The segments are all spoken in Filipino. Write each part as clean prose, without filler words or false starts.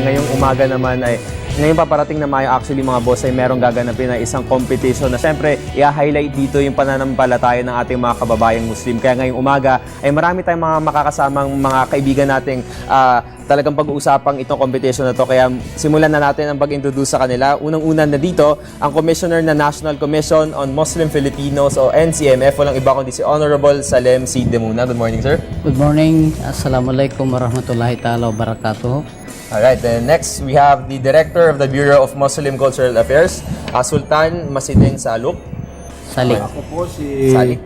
Ngayong umaga naman ay, ngayong paparating na Mayo actually mga boss ay merong gaganapin na isang competition na siyempre i-highlight dito yung pananampalataya ng ating mga kababayang Muslim. Kaya ngayong umaga ay marami tayong mga makakasamang mga kaibigan nating talagang pag-uusapang itong competition na to. Kaya simulan na natin ang pag-introduce sa kanila. Unang-una na dito, ang Commissioner na National Commission on Muslim Filipinos o NCMF. Walang iba kundi si Honorable Salem C. Demuna. Good morning, sir. Good morning. Assalamualaikum warahmatullahi ta'ala wabarakatuh. Alright, then next we have the Director of the Bureau of Muslim Cultural Affairs, Sultan Masideng Saluk. Salik. Ako po si Salik.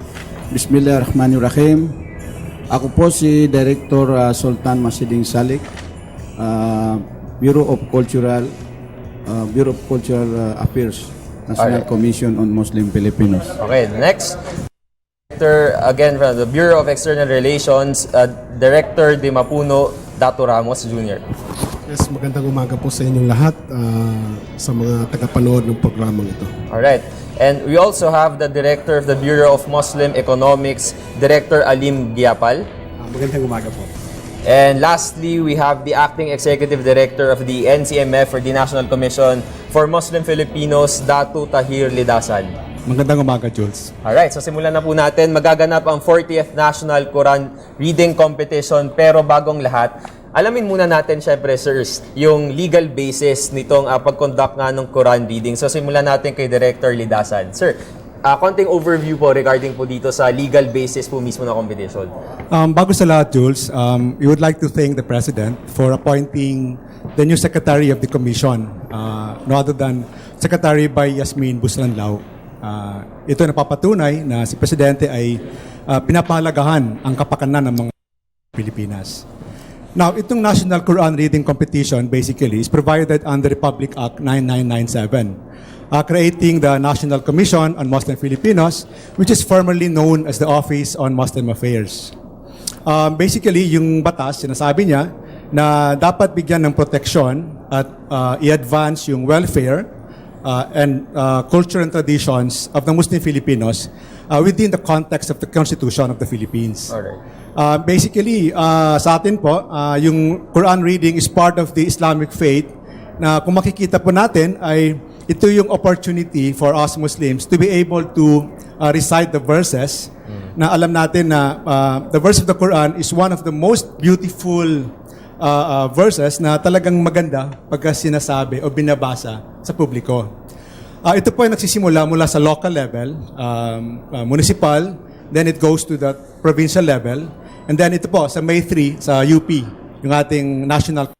Bismillahirrahmanirrahim. Ako po si Director Sultan Masideng Salik, Bureau of Cultural Affairs, National Alright. Commission on Muslim Filipinos. Okay, next. Director, again from the Bureau of External Relations, Director de Mapuno, Dato Ramos Jr. Yes, magandang umaga po sa inyong lahat sa mga tagapanood ng programang ito. Alright, and we also have the Director of the Bureau of Muslim Economics, Director Alim Giapal. Magandang umaga po. And lastly, we have the Acting Executive Director of the NCMF or the National Commission for Muslim Filipinos, Dato Tahir Lidasan. Magandang umaga, Jules. Alright, so simulan na po natin. Magaganap ang 40th National Quran Reading Competition. Pero bagong lahat, alamin muna natin syempre, sirs, yung legal basis nitong pag-conduct nga ng Quran reading. So simulan natin kay Director Lidasan. Sir, konting overview po regarding po dito sa legal basis po mismo na competition. Bago sa lahat, Jules, we would like to thank the President for appointing the new Secretary of the Commission, no other than Secretary by Yasmin Buslanlao. Ito napapatunay na si Presidente ay pinapahalagahan ang kapakanan ng mga Pilipinas. Now, itong National Quran Reading Competition basically is provided under Republic Act 9997, creating the National Commission on Muslim Filipinos, which is formerly known as the Office on Muslim Affairs. Basically, yung batas, sinasabi niya na dapat bigyan ng proteksyon at i-advance yung welfare and culture and traditions of the Muslim Filipinos within the context of the Constitution of the Philippines. Alright. Basically, sa atin po, yung Quran reading is part of the Islamic faith na kung makikita po natin ay ito yung opportunity for us Muslims to be able to recite the verses na alam natin na the verse of the Quran is one of the most beautiful verses na talagang maganda pagka sinasabi o binabasa sa publiko. Ito po ay nagsisimula mula sa local level, municipal, then it goes to the provincial level, and then ito po sa May 3 sa UP, yung ating national.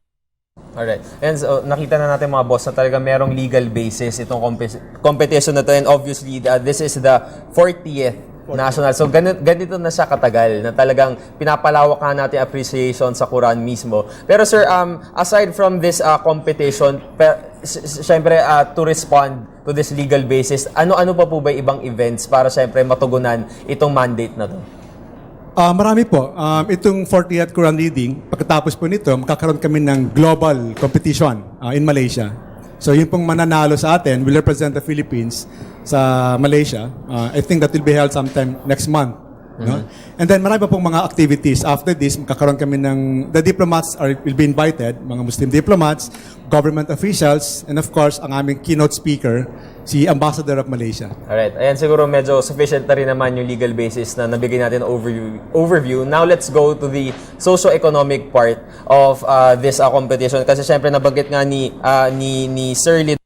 Alright. And so, nakita na natin mga boss na talaga merong legal basis itong competition na to. And obviously, this is the 40th national. So, ganito na siya katagal na talagang pinapalawak na natin appreciation sa Quran mismo. Pero sir, aside from this competition, syempre to respond to this legal basis, ano-ano pa po ba ibang events para syempre matugunan itong mandate na to? Marami po. Itong 40th Quran Reading, pagkatapos po nito, magkakaroon kami ng global competition in Malaysia. So yung pong mananalo sa atin will represent the Philippines sa Malaysia. I think that will be held sometime next month. No? And then marami pa pong mga activities. After this, magkakaroon kami ng, the diplomats will be invited, mga Muslim diplomats, government officials, and of course, ang aming keynote speaker, si Ambassador of Malaysia. Alright. Ayan, siguro medyo sufficient na rin naman yung legal basis na nabigay natin overview. Now, let's go to the socio-economic part of this competition. Kasi syempre, nabanggit nga ni Sir Lid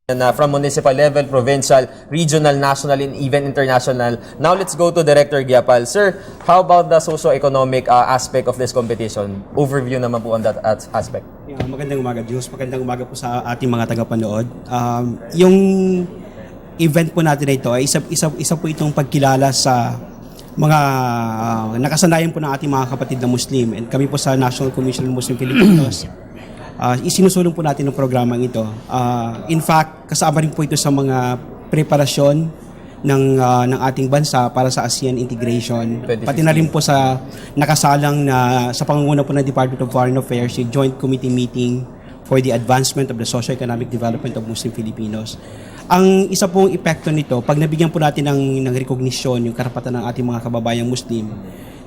na from municipal level, provincial, regional, national, and even international. Now, let's go to Director Giapal. Sir, how about the socio-economic aspect of this competition? Overview naman po on that aspect. Magandang umaga, Jules. Magandang umaga po sa ating mga tagapanood. Yung event po natin na ito ay isa po itong pagkilala sa mga nakasanayan po ng ating mga kapatid na Muslim. And kami po sa National Commission on Muslim Filipinos, isinusulong po natin ang programang ito. In fact, kasama rin po ito sa mga preparasyon ng ating bansa para sa ASEAN integration. 2015. Pati na rin po sa nakasalang na sa pangunguna po ng Department of Foreign Affairs, yung Joint Committee Meeting for the Advancement of the Socio-Economic Development of Muslim Filipinos. Ang isa pong epekto nito, pag nabigyan po natin ng recognition yung karapatan ng ating mga kababayang Muslim,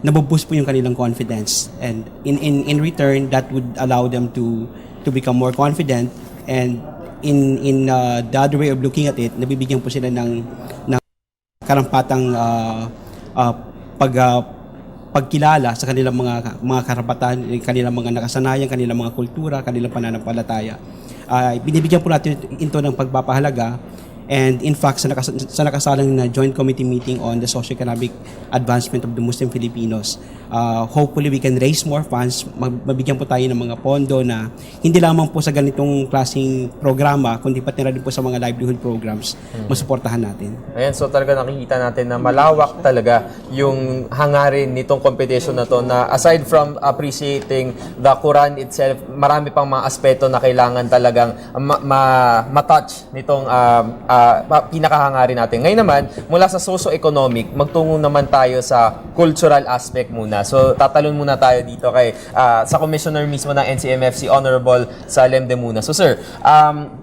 nabuboost po yung kanilang confidence, and in return that would allow them to to become more confident, and in the other way of looking at it, nabibigyan po sila ng karampatang pagkilala sa kanilang mga karapatan, kanilang mga nakasanayan, kanilang mga kultura, kanilang pananampalataya. Binibigyan po natin ito ng pagpapahalaga. And in fact, sa nakasalang na Joint Committee meeting on the Socio-Economic Advancement of the Muslim Filipinos, hopefully we can raise more funds, mabigyan po tayo ng mga pondo na hindi lamang po sa ganitong klaseng programa, kundi pati na rin po sa mga livelihood programs, masuportahan natin. Ayan, so talaga nakikita natin na malawak talaga yung hangarin nitong competition na to, na aside from appreciating the Quran itself, marami pang mga aspeto na kailangan talagang matouch nitong pinakahangarin natin. Ngayon naman, mula sa socio-economic, magtungo naman tayo sa cultural aspect muna. So, tatalon muna tayo dito kay sa commissioner mismo ng NCMF, si Honorable Salem de Muna. So, sir,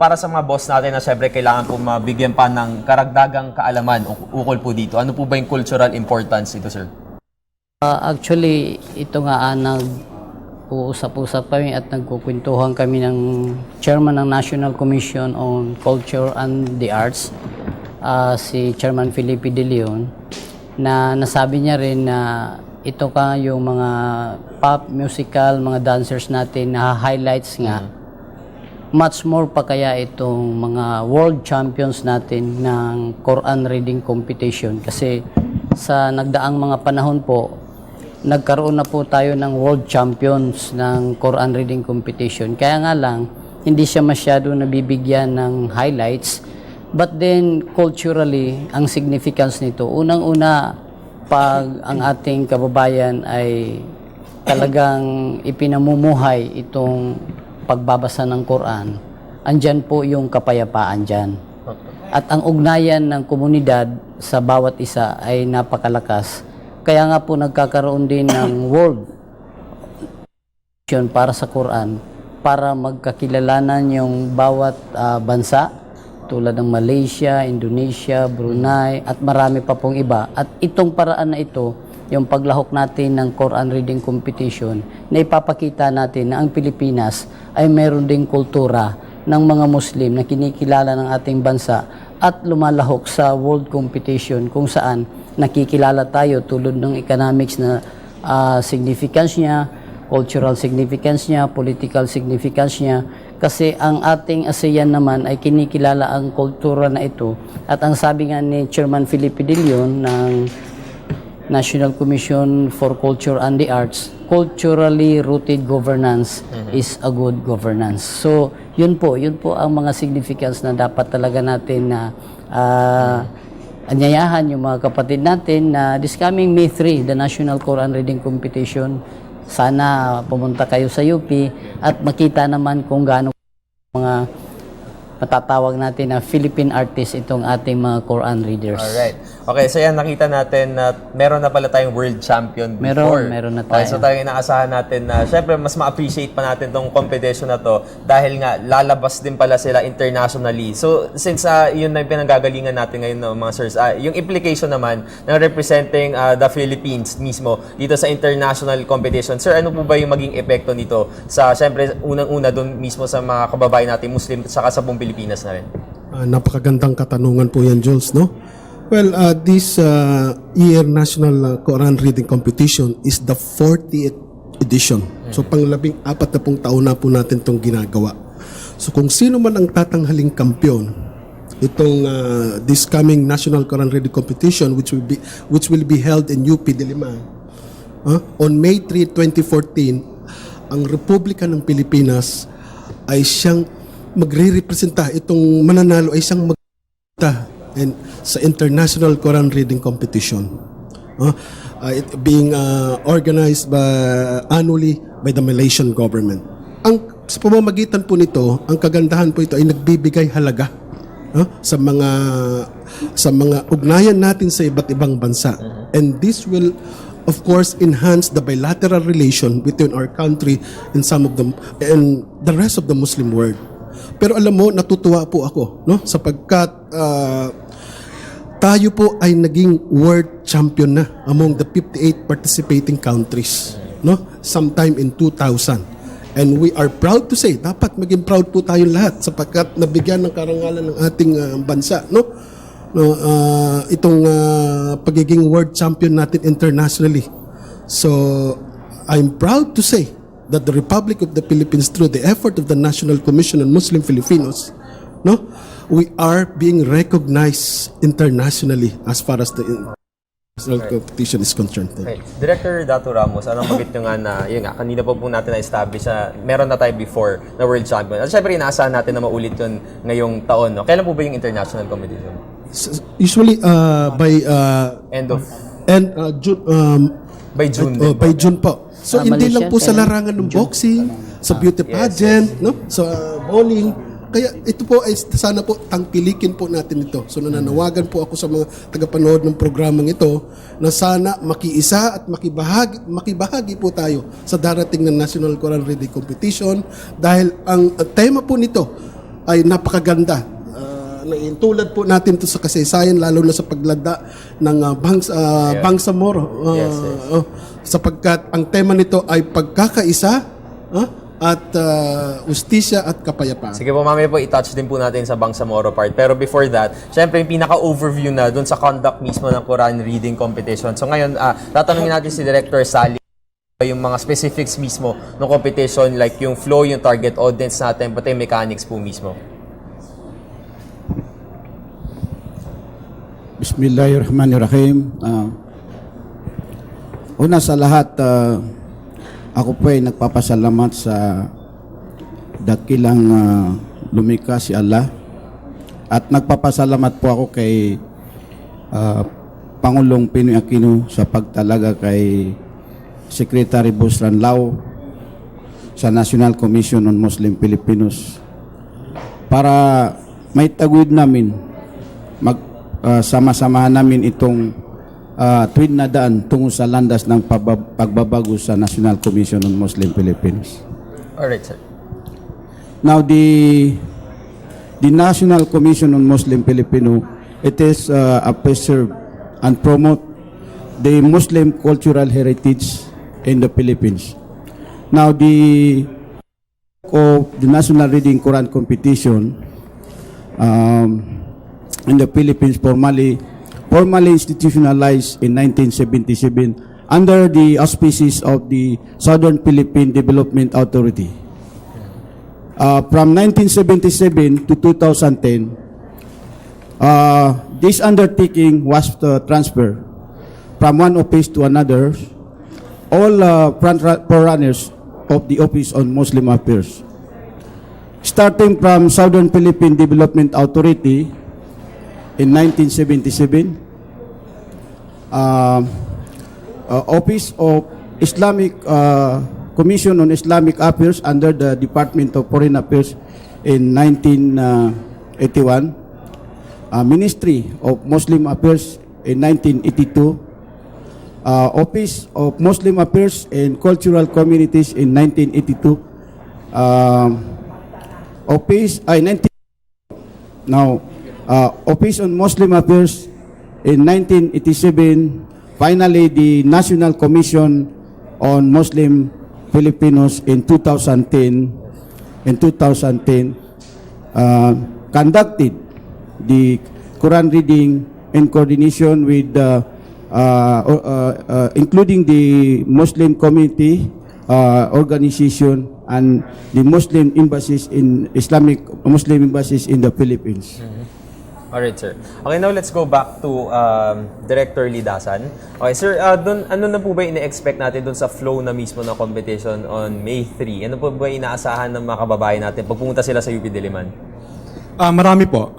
para sa mga boss natin na syempre kailangan po mabigyan pa ng karagdagang kaalaman ukol po dito, ano po ba yung cultural importance dito, sir? Actually, ito nga nag-uusap-usap kami at nagkukwentuhan kami ng chairman ng National Commission on Culture and the Arts, si Chairman Felipe De Leon, na nasabi niya rin na ito ka yung mga pop, musical, mga dancers natin na highlights nga. Much more pa kaya itong mga world champions natin ng Quran reading competition, kasi sa nagdaang mga panahon po, nagkaroon na po tayo ng world champions ng Quran reading competition. Kaya nga lang, hindi siya masyado nabibigyan ng highlights. But then, culturally, ang significance nito, unang-una, pag ang ating kababayan ay talagang ipinamumuhay itong pagbabasa ng Quran, andyan po yung kapayapaan dyan. At ang ugnayan ng komunidad sa bawat isa ay napakalakas. Kaya nga po nagkakaroon din ng world para sa Quran, para magkakilalanan yung bawat bansa tulad ng Malaysia, Indonesia, Brunei at marami pa pong iba. At itong paraan na ito, yung paglahok natin ng Quran reading competition, na ipapakita natin na ang Pilipinas ay meron ding kultura ng mga Muslim na kinikilala ng ating bansa at lumalahok sa world competition kung saan nakikilala tayo tulad ng economics na significance niya, cultural significance niya, political significance niya, kasi ang ating ASEAN naman ay kinikilala ang kultura na ito. At ang sabi nga ni Chairman Felipe De Leon ng National Commission for Culture and the Arts, culturally rooted governance is a good governance. So, yun po ang mga significance na dapat talaga natin na anyayahan yung mga kapatid natin na this coming May 3, the National Quran Reading Competition. Sana pumunta kayo sa UP at makita naman kung gaano mga matatawag natin na Philippine artists itong ating mga Quran readers. Alright. Okay, so yan, nakita natin na meron na pala tayong world champion before. Meron na tayo. Okay, so tayo inaasahan natin na syempre mas ma-appreciate pa natin tong competition na to dahil nga lalabas din pala sila internationally. So since yun na yung pinanggagalingan natin ngayon, no, mga sirs, yung implication naman ng representing the Philippines mismo dito sa international competition. Sir, ano po ba yung maging epekto nito sa syempre unang-una doon mismo sa mga kababayan natin Muslim at saka sa buong Pilipinas na rin? Napakagandang katanungan po yan, Jules, no? Well, this year National Quran Reading Competition is the 40th edition. So, pang-14 na pong taon na po natin itong ginagawa. So, kung sino man ang tatanghaling kampiyon, itong this coming National Quran Reading Competition, which will be held in UP Diliman, on May 3, 2014, ang Republika ng Pilipinas ay siyang magre-representa, itong mananalo ay siyang and sa International Quran Reading Competition, it being organized annually by the Malaysian government. Sa pamamagitan po nito, ang kagandahan po ito ay nagbibigay halaga sa mga ugnayan natin sa iba't ibang bansa, and this will of course enhance the bilateral relation between our country and and the rest of the Muslim world. Pero alam mo, natutuwa po ako, no, sapagkat tayo po ay naging world champion na among the 58 participating countries, no, sometime in 2000. And we are proud to say, dapat maging proud po tayong lahat sapagkat nabigyan ng karangalan ng ating bansa, no? Itong pagiging world champion natin internationally. So, I'm proud to say that the Republic of the Philippines, through the effort of the National Commission on Muslim Filipinos, no, we are being recognized internationally as far as the international competition is concerned. Okay. Director Dato Ramos, anong bagit nyo nga na, yun nga, kanina po natin na-establish na meron na tayo before na world champion. At syempre, inaasahan natin na maulit yun ngayong taon. No? Kailan po ba yung international competition? Usually, by End of, June, by June din by June po. So, hindi Malaysia, lang po sa kailan? larangan ng boxing, sa beauty pageant, no? Sa bowling. Kaya ito po ay sana po tangkilikin po natin ito. So nananawagan po ako sa mga tagapanood ng programang ito na sana makiisa at makibahagi po tayo sa darating na National Quran Reading Competition dahil ang tema po nito ay napakaganda. Tulad po natin to sa kasaysayan lalo na sa paglada ng Bangsamoro. Sapagkat ang tema nito ay pagkakaisa at ustisya at kapayapaan. Sige po, mamaya po i-touch din po natin sa Bangsamoro part. Pero before that, syempre yung pinaka-overview na dun sa conduct mismo ng Quran Reading Competition. So ngayon, tatanungin natin si Director Sally yung mga specifics mismo ng competition, like yung flow, yung target audience natin, pati yung mechanics po mismo. Bismillahirrahmanirrahim. Una sa lahat, ako po ay nagpapasalamat sa dakilang lumikha si Allah at nagpapasalamat po ako kay Pangulong Pinoy Aquino sa pagtalaga kay Secretary Busran Lao sa National Commission on Muslim Filipinos para may taguyod namin sama-samahan namin itong tuwid na daan tungo sa landas ng pagbabago sa National Commission on Muslim Philippines. Alright, sir. Now, the National Commission on Muslim Filipino, it is preserve and promote the Muslim cultural heritage in the Philippines. Now, the National Reading Quran Competition in the Philippines formally institutionalized in 1977 under the auspices of the Southern Philippine Development Authority. From 1977 to 2010, this undertaking was transferred from one office to another, all forerunners of the Office on Muslim Affairs. Starting from Southern Philippine Development Authority in 1977, Office of Islamic Commission on Islamic Affairs under the Department of Foreign Affairs in 1981, Ministry of Muslim Affairs in 1982, Office of Muslim Affairs and Cultural Communities in 1982, Office on Muslim Affairs in 1987, finally the National Commission on Muslim Filipinos in 2010. In 2010, conducted the Quran reading in coordination with including the Muslim community organization and the Muslim embassies in Muslim embassies in the Philippines. Alright, sir. Okay, now let's go back to Director Lidasan. Okay, sir, ano na po ba ina-expect natin dun sa flow na mismo ng competition on May 3? Ano po ba inaasahan ng mga kababayan natin pag pumunta sila sa UP Diliman? Marami po.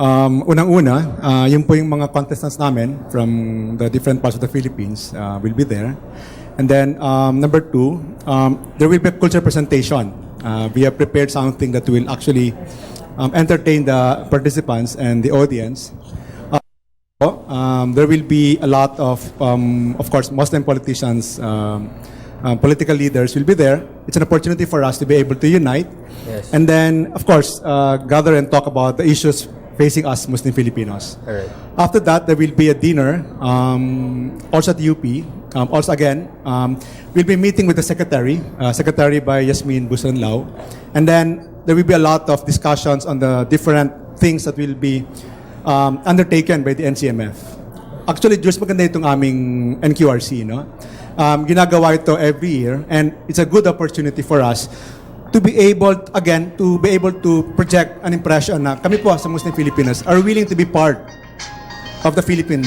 Unang-una, yun po yung mga contestants namin from the different parts of the Philippines will be there. And then, number two, there will be a culture presentation. We have prepared something that will actually entertain the participants and the audience. There will be a lot of course, Muslim politicians, political leaders will be there. It's an opportunity for us to be able to unite. Yes. And then, of course, gather and talk about the issues facing us Muslim Filipinos. Alright. After that, there will be a dinner also at UP Also again, we'll be meeting with the secretary, secretary by Yasmin Busranlao, and then there will be a lot of discussions on the different things that will be undertaken by the NCMF. Actually, Jules, maganda itong aming NQRC, no? Ginagawa ito every year, and it's a good opportunity for us to be able, again, to be able to project an impression na kami po sa Muslim Filipinos are willing to be part of the Philippine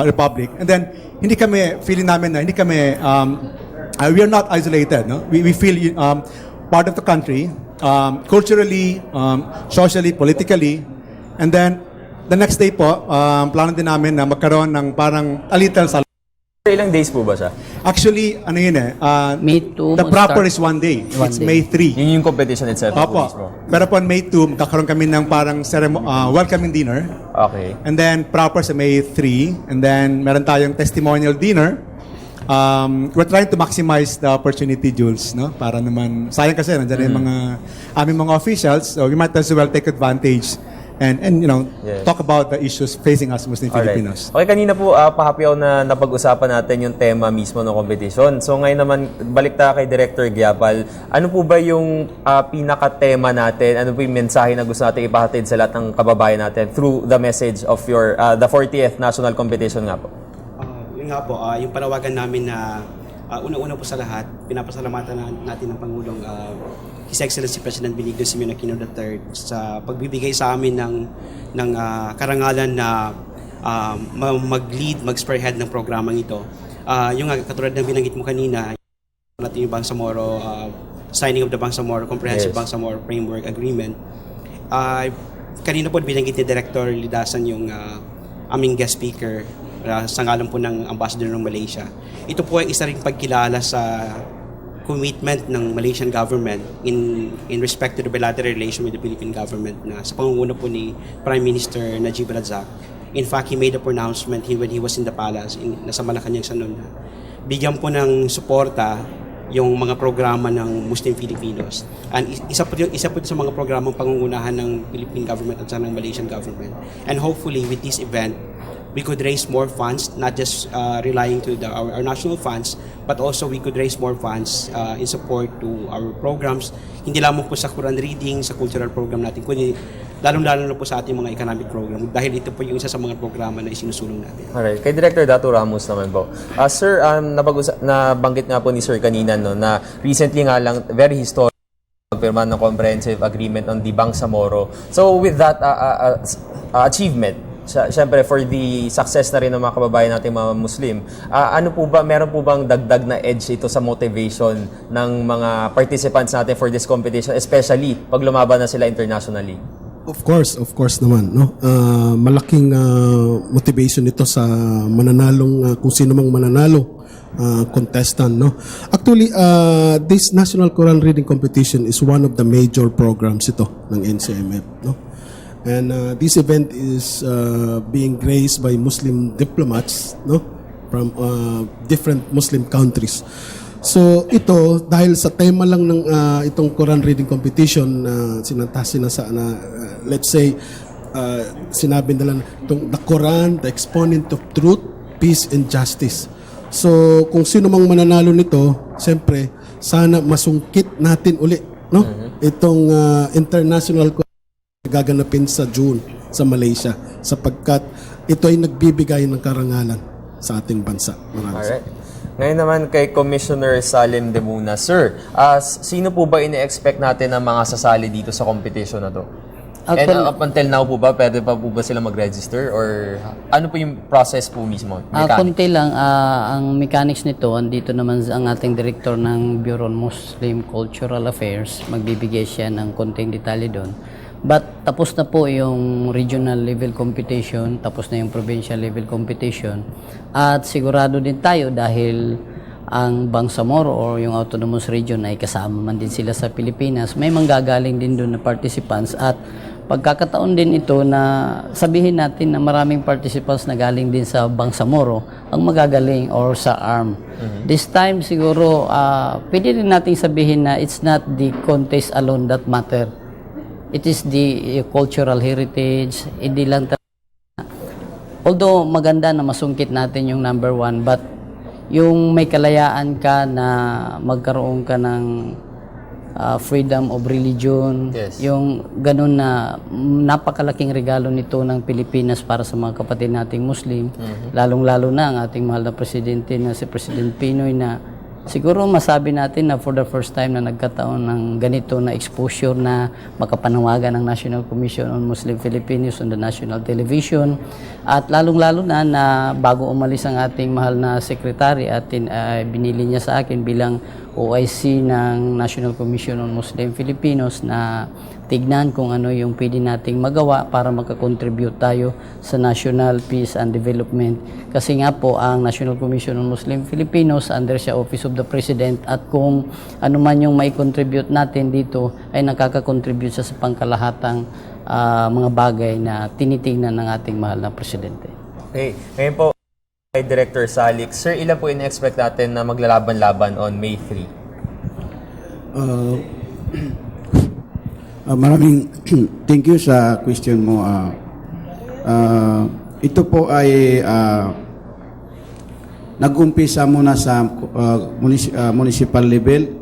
Republic. And then, hindi kami, feeling namin na hindi kami, we are not isolated. No? We feel part of the country, culturally, socially, politically. And then, the next day po, plano din namin na magkaroon ng parang a little Ilang days po ba siya? Actually, ano yun eh, May 2 the proper start- is 1 day. One It's day. May 3. Yun yung competition itself po Opo. mismo. Pero po on May 2, magkakaroon kami ng parang welcoming dinner. Okay. And then proper sa May 3. And then meron tayong testimonial dinner. We're trying to maximize the opportunity, Jules, no? Para naman, sayang kasi nandiyan yung mga aming mga officials. So we might as well take advantage and you know, Yes. talk about the issues facing us Muslim Alright. Filipinos. Okay, kanina po pahapyaw na napag-usapan natin yung tema mismo ng competition. So ngayon naman, balik tayo kay Director Gyapal. Ano po ba yung pinaka-tema natin? Ano po yung mensahe na gusto natin ipahatid sa lahat ng kababayan natin through the message of your the 40th National Competition nga po? Yun nga po, yung panawagan namin na una-una po sa lahat, pinapasalamatan natin ng Pangulong His Excellency President Benigno Simeon Aquino III sa pagbibigay sa amin ng karangalan na mag-lead, mag-spearhead ng programang ito. Yung katulad ng binanggit mo kanina, natin yung Bangsamoro, signing of the Bangsamoro Comprehensive Yes. Bangsamoro Framework Agreement. Kanina po binanggit ni Director Lidasan yung aming guest speaker sa ngalan po ng Ambassador ng Malaysia. Ito po ay isa ring pagkilala sa commitment ng Malaysian government in respect to the bilateral relation with the Philippine government na sa pangunguna po ni Prime Minister Najib Razak. In fact, he made a pronouncement when he was in the palace, nasa Malacanang sa noon, bigyan po ng suporta yung mga programa ng Muslim Filipinos. And isa po sa mga programang pangungunahan ng Philippine government at sa ng Malaysian government. And hopefully with this event, we could raise more funds, not just relying to our national funds, but also we could raise more funds in support to our programs. Hindi lamang po sa Quran reading, sa cultural program natin, kundi lalong-lalo na po sa ating mga economic program. Dahil ito po yung isa sa mga programa na isinusulong natin. Alright. Kay Director Dato Ramos naman po. Sir, nabanggit nga po ni Sir kanina no, na recently nga lang, very historic, pagpirma ng comprehensive agreement on the Bangsamoro. So with that achievement, siyempre for the success na rin ng mga kababayan natin mga Muslim, ano po ba, meron po bang dagdag na edge ito sa motivation ng mga participants natin for this competition, especially pag lumaban na sila internationally? Of course naman, no. Malaking motivation ito sa mananalong kung sino mang mananalo contestant, no. Actually, this National Quran Reading Competition is one of the major programs ito ng NCMF, no. And this event is being graced by Muslim diplomats, no, from different Muslim countries. So ito, dahil sa tema lang ng itong Quran reading competition, let's say, sinabi nila itong the Quran, the exponent of truth, peace, and justice. So kung sino mang mananalo nito, siyempre, sana masungkit natin uli, no, itong international gaganapin sa June sa Malaysia sapagkat ito ay nagbibigay ng karangalan sa ating bansa. Maraming Alright. Ngayon naman kay Commissioner Salim De Muna. Sir, sino po ba ini-expect natin ng mga sasali dito sa competition na to? And up until now po ba, pwede pa po ba sila mag-register? Or ano po yung process po mismo? Kunti lang, ang mechanics nito, andito naman ang ating director ng Bureau of Muslim Cultural Affairs. Magbibigay siya ng konting detalye doon. But tapos na po yung regional level competition, tapos na yung provincial level competition. At sigurado din tayo dahil ang Bangsamoro or yung autonomous region ay kasama man din sila sa Pilipinas. May manggagaling din doon na participants at pagkakataon din ito na sabihin natin na maraming participants na galing din sa Bangsamoro ang magagaling or sa ARM. This time siguro pwede rin natin sabihin na it's not the contest alone that matter. It is the cultural heritage. Hindi lang although maganda na masungkit natin yung number 1, but yung may kalayaan ka na magkaroon ka ng freedom of religion, Yes. yung ganun na napakalaking regalo nito ng Pilipinas para sa mga kapatid nating Muslim, lalong-lalo na ang ating mahal na presidente na si President Pinoy na siguro masabi natin na for the first time na nagkataon ng ganito na exposure na makapanawagan ng National Commission on Muslim Filipinos on the national television at lalong-lalo na bago umalis ang ating mahal na sekretary at binili niya sa akin bilang OIC ng National Commission on Muslim Filipinos na tignan kung ano yung pwede nating magawa para makakontribute tayo sa national peace and development. Kasi nga po, ang National Commission on Muslim Filipinos, under siya Office of the President, at kung ano man yung may contribute natin dito, ay nakaka-contribute siya sa pangkalahatang mga bagay na tinitingnan ng ating mahal na Presidente. Okay, ngayon po, kay Director Salik, sir, ilan po in-expect natin na maglalaban-laban on May 3? Maraming thank you sa question mo. Ito po ay nag-umpisa muna sa municipal level.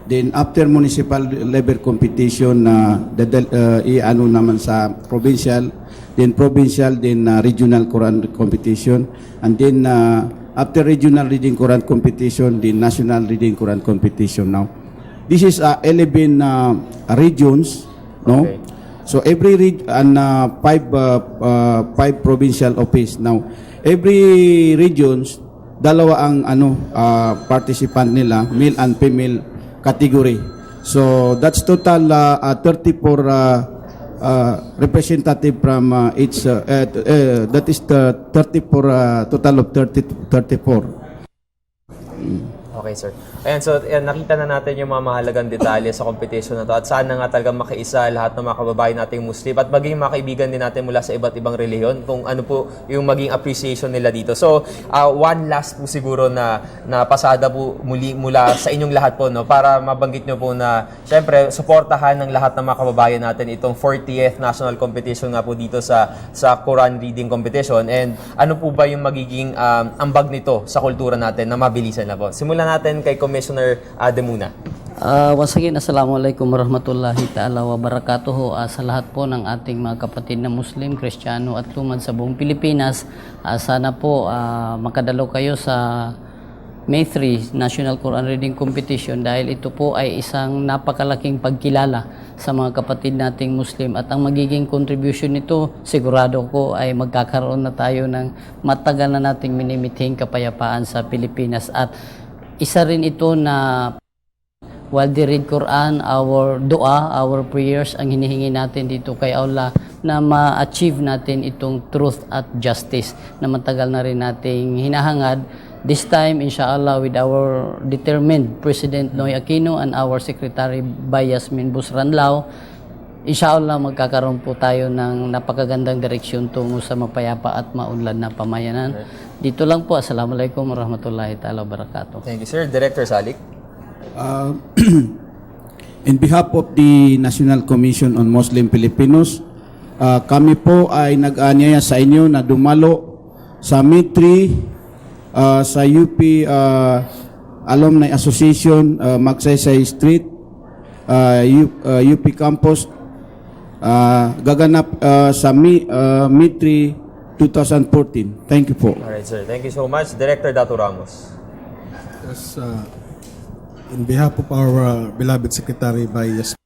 Then after municipal level competition, i-ano naman sa provincial, then regional Quran competition, and then after regional reading Quran competition, the national reading Quran competition now. This is 11 regions, no? Okay. So every and five provincial office now. Every regions dalawa ang participant nila, male and female category. So that's total 34 representative from each that is the 34 total of 34. Okay, sir. Ayan, so nakita na natin yung mga mahalagang detalye sa competition na to at sana nga talagang makaisa lahat ng mga kababayan nating Muslim at maging mga kaibigan din natin mula sa iba't ibang relihiyon kung ano po yung maging appreciation nila dito. So, one last po siguro na pasada po mula sa inyong lahat po, no, para mabanggit nyo po na syempre suportahan ng lahat ng mga kababayan natin itong 40th national competition nga po dito sa Quran reading competition, and ano po ba yung magiging ambag nito sa kultura natin na mabilisan na po. Simulan natin kay Commissioner De Muna. Once again, Assalamualaikum warahmatullahi ta'ala wa barakatuhu sa lahat po ng ating mga kapatid na Muslim, Kristiyano at lumad sa buong Pilipinas. Sana po makadalo kayo sa May 3 National Quran Reading Competition dahil ito po ay isang napakalaking pagkilala sa mga kapatid nating Muslim at ang magiging contribution nito sigurado ko ay magkakaroon na tayo ng matagal na nating minimithing kapayapaan sa Pilipinas at isa rin ito na while they read Quran, our dua, our prayers, ang hinihingi natin dito kay Allah na ma-achieve natin itong truth at justice na matagal na rin nating hinahangad. This time, inshallah, with our determined President Noy Aquino and our Secretary Yasmin Busranlao, inshallah magkakaroon po tayo ng napakagandang direksyon tungo sa mapayapa at maunlad na pamayanan. Dito lang po. Assalamualaikum warahmatullahi ta'ala wabarakatuh. Thank you, sir. Director Salik. In behalf of the National Commission on Muslim Filipinos, kami po ay nag-aanyaya sa inyo na dumalo sa Mitri, sa UP Alumni Association, Magsaysay Street, UP Campus, gaganap sa Mitri 2014. Thank you po. Alright, sir. Thank you so much. Director Dato Ramos. Yes, in behalf of our beloved Secretary Yasmin,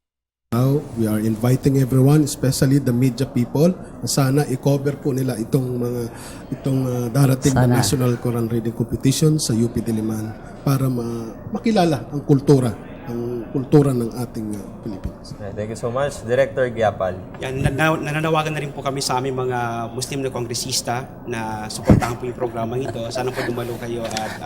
now we are inviting everyone, especially the media people, na sana i-cover po nila itong darating na National Quran Reading Competition sa UP Diliman para makilala ang kultura ng ating Pilipinas. Alright, thank you so much. Director Giapal. Yan, nananawagan na rin po kami sa aming mga Muslim na kongresista na suportahan po yung programang ito. Sana po dumalo kayo at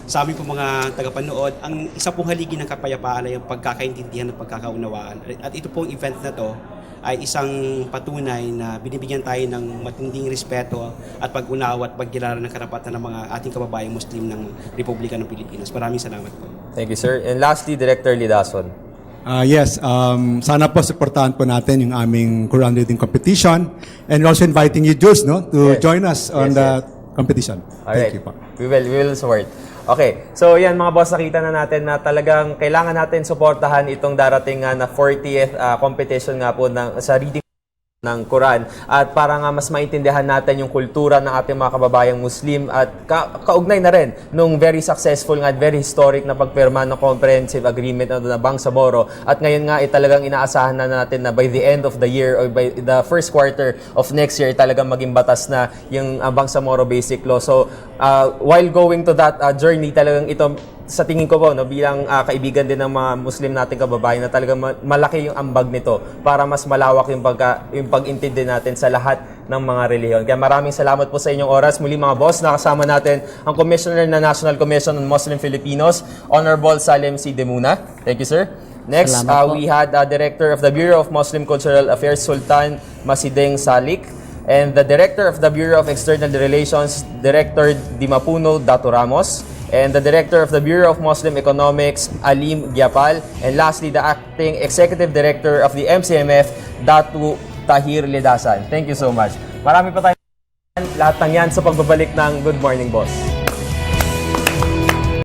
sa amin po mga tagapanood, ang isa pong haligi ng kapayapaan ay ang pagkakaintindihan at pagkakaunawaan. At ito pong event na to ay isang patunay na binibigyan tayo ng matinding respeto at pag-unawa at pagkilala ng karapatan ng mga ating kababayang Muslim ng Republika ng Pilipinas. Maraming salamat po. Thank you, sir. And lastly, Director Lidason. Yes, sana po supportahan po natin yung aming Quran reading competition, and also inviting you, Jules, no, to Yes. join us on Yes, the competition. Alright. Thank you po. We will support. Okay. So yan mga boss, nakita na natin na talagang kailangan natin suportahan itong darating na 40th competition nga po sa reading ng Quran at para nga mas maintindihan natin yung kultura ng ating mga kababayang Muslim at kaugnay na rin nung very successful nga at very historic na pagpirma ng comprehensive agreement na Bangsamoro at ngayon nga talagang inaasahan na natin na by the end of the year or by the first quarter of next year talagang maging batas na yung Bangsamoro Basic Law. So while going to that journey, talagang ito sa tingin ko po, no, bilang kaibigan din ng mga Muslim nating kababayan na talagang malaki yung ambag nito para mas malawak yung pag-intindi natin sa lahat ng mga relihiyon. Kaya maraming salamat po sa inyong oras. Muli mga boss, nakasama natin ang Commissioner ng National Commission on Muslim Filipinos, Honorable Salem C. Demuna. Thank you, sir. Next, Salamat po. we had Director of the Bureau of Muslim Cultural Affairs, Sultan Masideng Salik, and the Director of the Bureau of External Relations, Director Dimapuno Dato Ramos, and the Director of the Bureau of Muslim Economics, Alim Gyapal, and lastly, the Acting Executive Director of the MCMF, Datu Tahir Ledasan. Thank you so much. Marami pa tayo lahat ng yan sa pagbabalik ng Good Morning Boss.